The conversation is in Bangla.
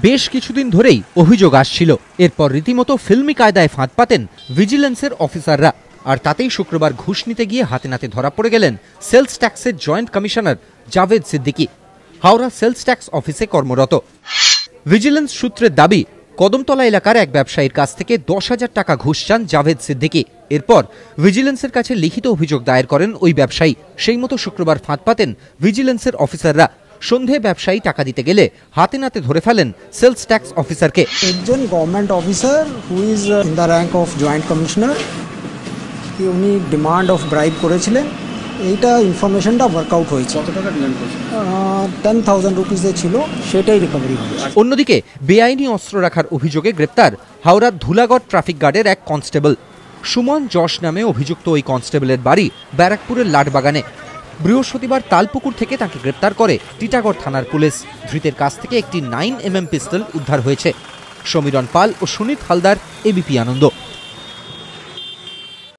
বেশ কিছুদিন ধরেই অভিযোগ আসছিল, এরপর রীতিমতো ফিল্মি কায়দায় ফাঁদ পাতেন ভিজিল্যান্সের অফিসাররা। আর তাতেই শুক্রবার ঘুষ নিতে গিয়ে হাতে নাতে ধরা পড়ে গেলেন সেলস ট্যাক্সের joint commissioner Javed Siddiqui, Howrah sales tax অফিসে কর্মরত। ভিজিল্যান্স সূত্রের দাবি, কদমতলা এলাকার এক ব্যবসায়ীর কাছ থেকে 10,000 টাকা ঘুষ চান জাভেদ সিদ্দিকী। এরপর ভিজিল্যান্সের কাছে লিখিত অভিযোগ দায়ের করেন ওই ব্যবসায়ী। সেই মতো শুক্রবার ফাঁদ পাতেন ভিজিল্যান্সের অফিসাররা। সন্ধে ব্যবসায়ী টাকা দিতে গেলে হাতে নাতে ধরে ফেলেন সেলস ট্যাক্স অফিসারকে। একজন government officer who is in the rank of joint commissioner, উনি ডিমান্ড অফ ব্রাইব করেছিলেন। এইটা ইনফরমেশনটা ওয়ার্কআউট হয়েছে। কত টাকা ডিমান্ড করেছে? 10,000 রুপিসে ছিল, সেটাই রিকভারি হয়েছে। অন্যদিকে বেআইনি অস্ত্র রাখার অভিযোগে গ্রেপ্তার হাওড়ার ধুলাগড় ট্রাফিক গার্ডের এক কনস্টেবল সুমন যশ নামে অভিযুক্ত। ওই কনস্টেবলের বাড়ি ব্যারাকপুরের লাটবাগানে। বৃহস্পতিবার তালপুকুর থেকে তাকে গ্রেপ্তার করে টিটাগড় থানার পুলিশ। ধৃতের কাছ থেকে একটি 9mm পিস্তল উদ্ধার হয়েছে। সমীরণ পাল ও সুনীত হালদার, এবিপি আনন্দ।